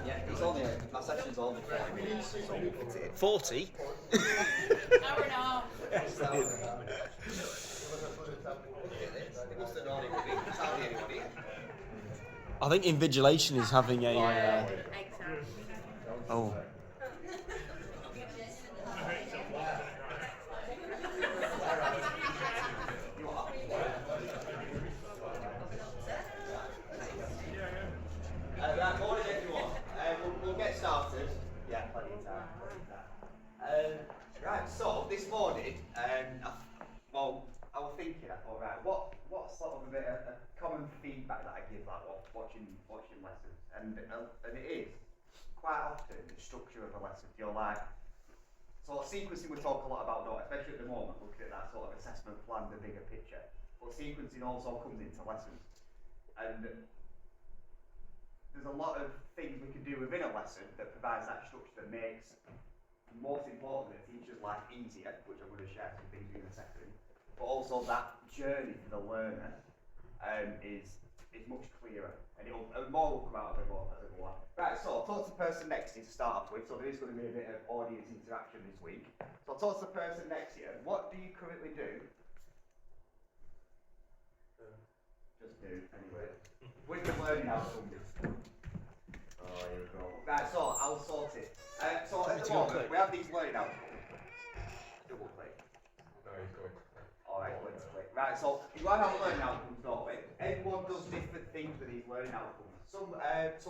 Yeah, it's only my session's only 40 minutes. 40? Hour and a half. I think invigilation is having a. Oh. Right, morning everyone. We'll get started. Yeah, plenty of time. Right, so this morning, I was thinking, I thought, right, what's sort of a common feedback that I give, like watching lessons, and it is quite often the structure of a lesson. You're like, so sequencing we talk a lot about, don't we? Especially at the moment, looking at that sort of assessment plan, the bigger picture. But sequencing also comes into lessons, and there's a lot of things we can do within a lesson that provides that structure that makes, most importantly, the teacher's life easier, which I'm going to share some things in a second, but also that journey for the learner is much clearer, and more will come out of it more as I go on. Right, so talk to the person next to you to start off with, so there is going to be a bit of audience interaction this week. So talk to the person next to you. What do you currently do? Just do, anyway. With the learning outcomes. Oh, here we go. Right, so I'll sort it. So at the moment, we have these learning outcomes. Double click. No, he's going. Alright, let's click. Right, so you have learning outcomes, don't we? Everyone does different things with these learning outcomes. Some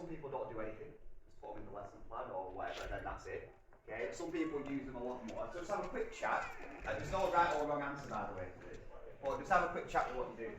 people don't do anything, just put them in the lesson plan or whatever, and then that's it. Okay, some people use them a lot more. So just have a quick chat. There's no right or wrong answer, by the way, to this. But just have a quick chat with what you do.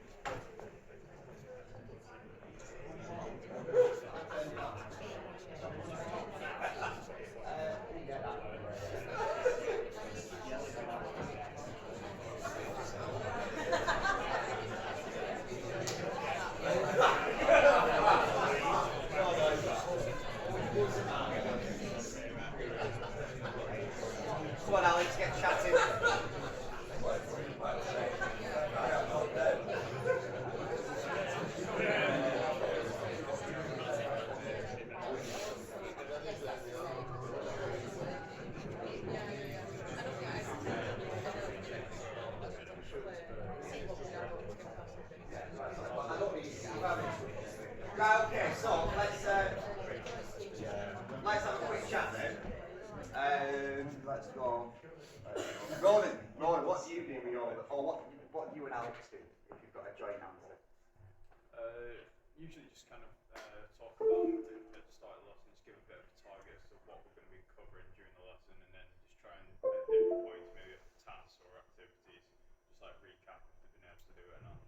Come on, Alex, get chatting. Right, okay, so let's have a quick chat then. Let's go. Ronan, what do you do with your, or what do you and Alex do if you've got a joint answer? Usually just kind of talk about it at the start of the lesson, just give a bit of a target as to what we're going to be covering during the lesson, and then just try and at different points maybe tasks or activities, just like recap if they've been able to do it or not.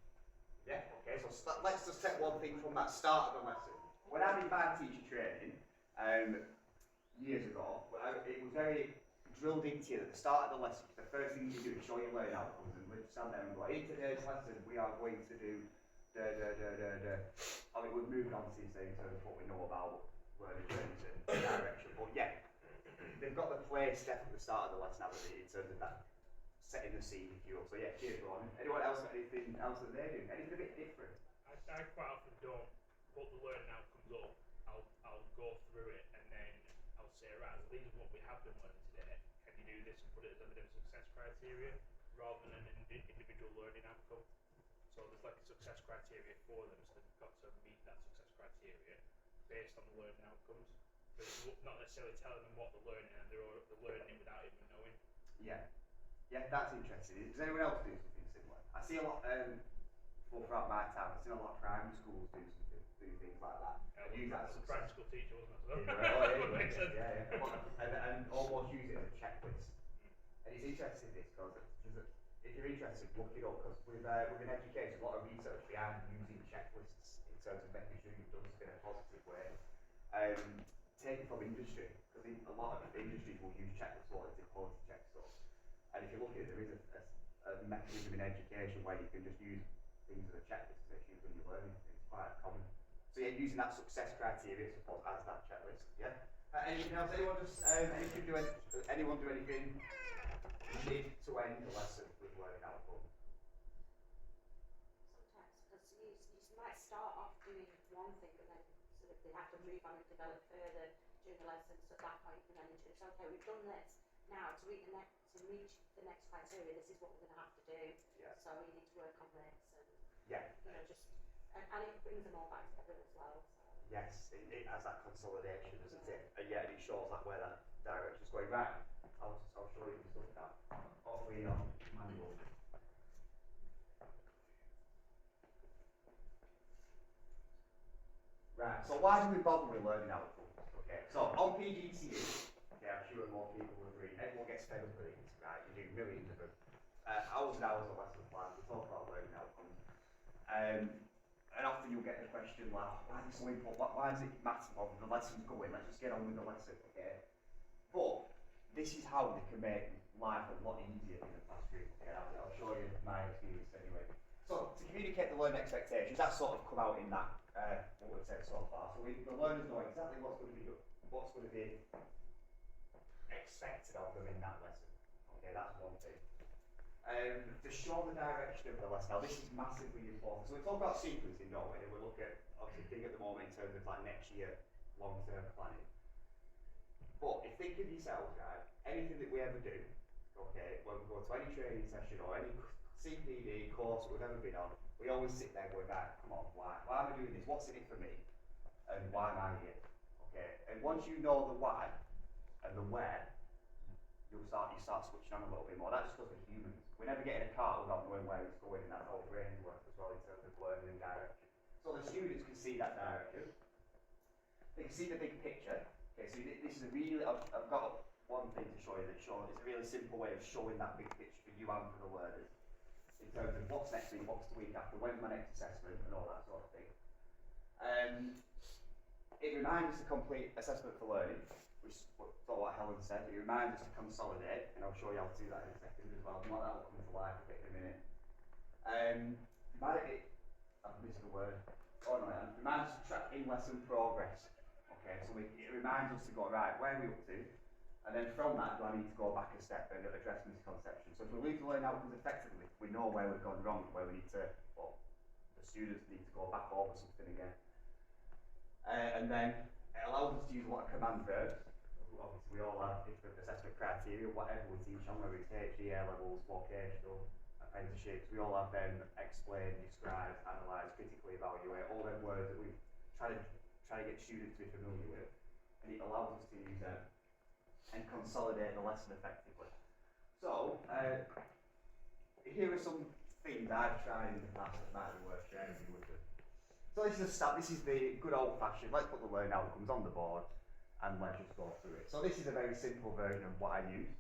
Yeah, okay, so let's just take one thing from that start of the lesson. When I did my teacher training, years ago, it was very drilled into you at the start of the lesson. The first thing you do is show your learning outcomes, and we'd stand there and go, in today's lesson we are going to do I mean, we're moving on since then in terms of what we know about learning journeys and direction, but yeah, they've got the play step at the start of the lesson, haven't they, in terms of that setting the scene, if you will. So yeah, cheers, Ron. Anyone else got anything else that they do? Anything a bit different? I quite often don't put the learning outcomes up. I'll go through it and then I'll say, right, well, these are what we have been learning today. Can you do this and put it as a bit of success criteria rather than an individual learning outcome? So there's like a success criteria for them, so they've got to meet that success criteria based on the learning outcomes. But you're not necessarily telling them what they're learning, and they're learning it without even knowing. Yeah, that's interesting. Does anyone else do something similar? I see a lot. Well, throughout my time, I've seen a lot of primary schools do things like that. Use that as a primary school teacher, wasn't it? Makes sense. Yeah. And almost use it as a checklist. And it's interesting this because if you're interested, look it up, because with an education, a lot of research behind using checklists in terms of making sure you've done stuff in a positive way. take it from industry, because a lot of industries will use checklists or to quality check stuff. And if you look at it, there is a mechanism in education where you can just use things as a checklist to make sure you've done your learning. It's quite common. So you're using that success criteria, I suppose, as that checklist. Yeah. Anything else? Anyone do anything mid to end the lesson with learning outcome? Sometimes, because you might start off doing one thing, but then sort of they have to move on and develop further during the lesson. So at that point, you can then introduce, okay, we've done this. Now to reach the next criteria, this is what we're going to have to do. Yeah. So you need to work on this, and Yeah. you know, just and it brings them all back together as well. So. Yes, it has that consolidation, doesn't it? And yeah, and it shows that where that direction's going. Right, I'll show you the stuff now. Hopefully on manual. Right, so why do we bother with learning outcomes? Okay, so on PGCE, okay, I'm sure more people will agree, everyone gets fed up with these, right? You do millions of them. Hours and hours of lesson plans, we talk about learning outcomes. And often you'll get the question like, why is it so important? Why does it matter when the lesson's going? Let's just get on with the lesson, okay? But this is how they can make life a lot easier in the classroom. Okay, I'll show you my experience anyway. So to communicate the learning expectations, that's sort of come out in that what we've said so far. So the learners know exactly what's going to be expected of them in that lesson. Okay, that's one thing. To show the direction of the lesson. Now this is massively important. So we talk about sequencing, don't we? And we look at obviously big at the moment in terms of like next year long-term planning. But if think of yourselves, right, anything that we ever do, okay, when we go to any training session or any CPD course we've ever been on, we always sit there going, right, come on, why am I doing this? What's in it for me? And why am I here? Okay, and once you know the why and the where, you start switching on a little bit more. That's just because we're humans. We never get in a car without knowing where it's going, and that's how brains work as well in terms of learning and direction. So the students can see that direction. They can see the big picture. Okay, so this is a really, I've got one thing to show you it's a really simple way of showing that big picture for you and for the learners. In terms of what's next week, what's the week after, when's my next assessment, and all that sort of thing. It reminds us to complete assessment for learning, which is what Helen said. It reminds us to consolidate, and I'll show you how to do that in a second as well. That will come to life a bit in a minute. I've missed the word. Oh no, it reminds us to track in-lesson progress. Okay, so it reminds us to go, right, where are we up to? And then from that, do I need to go back a step and address misconceptions? So if we leave the learning outcomes effectively, we know where we've gone wrong, where we need to, well, the students need to go back over something again. And then it allows us to use a lot of command verbs. Obviously, we all have different assessment criteria, whatever we teach on, whether it's HE, A levels, vocational, apprenticeships, we all have them explain, describe, analyse, critically evaluate, all them words that we try to get students to be familiar with, and it allows us to use them and consolidate the lesson effectively. So, here are some things I've tried in the past that might be worth sharing with them. So this is the good old-fashioned, let's put the learning outcomes on the board and let's just go through it. So this is a very simple version of what I use.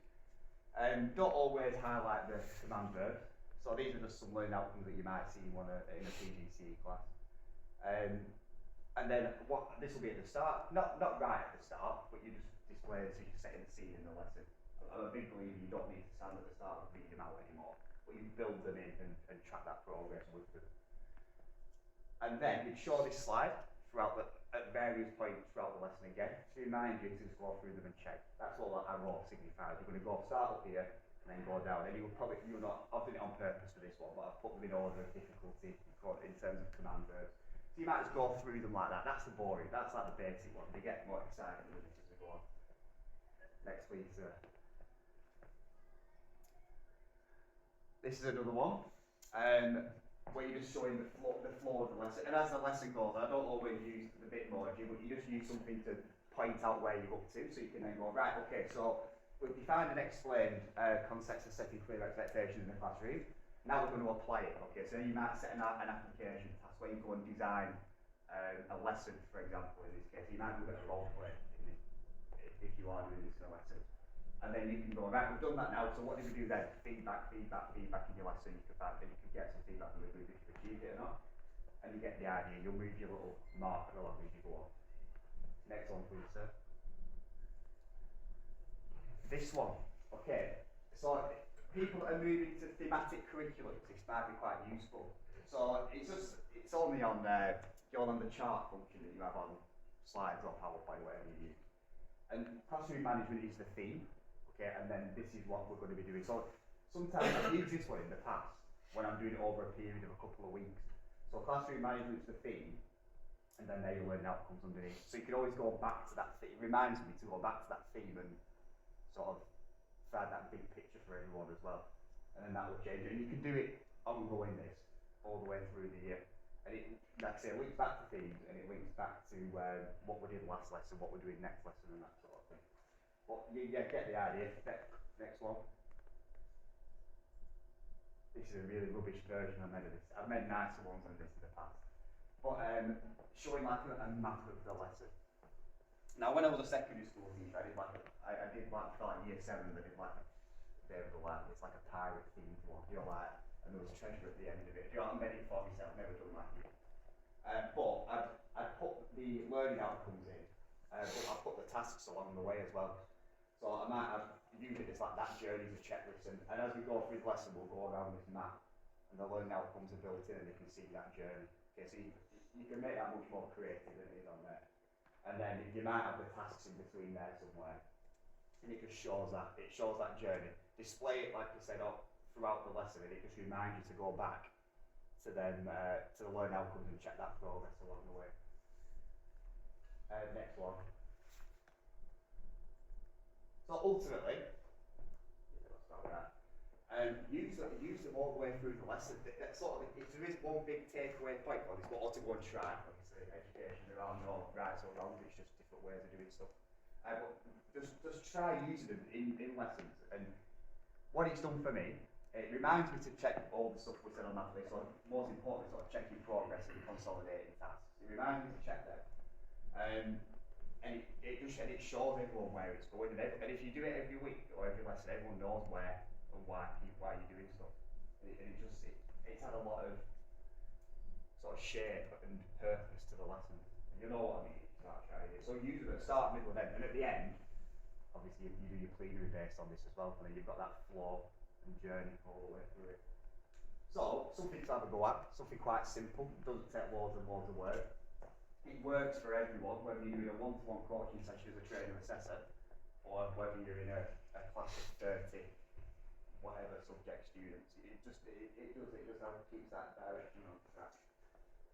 Don't always highlight the command verbs. So these are just some learning outcomes that you might see in a PGCE class. And then this will be at the start, not right at the start, but you just display this as you're setting the scene in the lesson. I'm a big believer you don't need to stand at the start and read them out anymore, but you build them in and track that progress with them. And then you show this slide at various points throughout the lesson again to remind you to just go through them and check. That's all that arrow signifies. You're going to go start up here and then go down. And you're not, I've done it on purpose for this one, but I've put them in order of difficulty in terms of command verbs. So you might just go through them like that. That's the boring, that's like the basic one. They get more exciting with it as we go on. Next week's this is another one. Where you're just showing the flow of the lesson. And as the lesson goes, I don't always use the bitmoji, but you just use something to point out where you're up to, so you can then go, right, okay, so we've defined and explained concepts of setting clear expectations in the classroom. Now we're going to apply it, okay, so you might set an application task where you go and design a lesson, for example, in this case. You might do a bit of role play if you are doing this in a lesson. And then you can go, right, we've done that now, so what do we do then? Feedback in your lesson. You can get some feedback from the group if you've achieved it or not. And you get the idea, you'll move your little marker along as you go on. Next one, please, sir. This one, okay. So people that are moving to thematic curriculums, this might be quite useful. So it's only on you're on the chart function that you have on slides or PowerPoint, whatever you use. And classroom management is the theme, okay, and then this is what we're going to be doing. So sometimes I've used this one in the past when I'm doing it over a period of a couple of weeks. So classroom management is the theme, and then there you learn outcomes underneath. So you can always go back to that theme. It reminds me to go back to that theme and sort of find that big picture for everyone as well. And then that will change. And you can do it ongoing this all the way through the year. And it, like I say, links back to themes and it links back to what we did last lesson, what we're doing next lesson and that sort of thing. But you get the idea. Next one. This is a really rubbish version I made of this. I've made nicer ones than this in the past. But showing like a map of the lesson. Now when I was a secondary school teacher, I did for like year 7, I did like a it's like a pirate themed one, you know, like, and there was treasure at the end of it. You know, I made it for myself, never done that here. But I'd put the learning outcomes in, but I put the tasks along the way as well. So I might have used it as like that journey as a checklist, and as we go through the lesson, we'll go around this map, and the learning outcomes are built in, and you can see that journey. Okay, so you can make that much more creative than it is on there. And then you might have the tasks in between there somewhere, and it just shows that journey. Display it, like I said, up throughout the lesson, and it just reminds you to go back to them to the learning outcomes and check that progress along the way. Next one. So ultimately, let's start with that. Use them all the way through the lesson. That sort of, if there is one big takeaway point for this, what ought to go and try. Obviously, education, there are no rights or wrongs. It's just different ways of doing stuff. But just try using them in lessons. And what it's done for me, it reminds me to check all the stuff we said on that list. So most importantly, sort of checking progress and consolidating tasks. It reminds me to check them. And it shows everyone where it's going. And if you do it every week or every lesson, everyone knows where and why you're doing stuff. And it's had a lot of sort of shape and purpose to the lesson. You know what I mean? So use it at the start, middle, and end. And at the end, obviously you do your plenary based on this as well, and then you've got that flow and journey all the way through it. So, something to have a go at, something quite simple, doesn't take loads and loads of work. It works for everyone, whether you're in a one-to-one coaching session as a trainer assessor, or whether you're in a class of 30, whatever subject students. It just keeps that direction on track.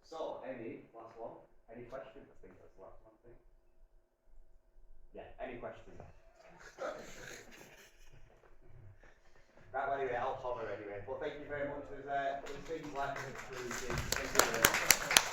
So, last one, any questions? I think that's the last one thing. Yeah, any questions? Right, well, anyway, I'll hover anyway. But thank you very much. There's things like this. Thank you very much.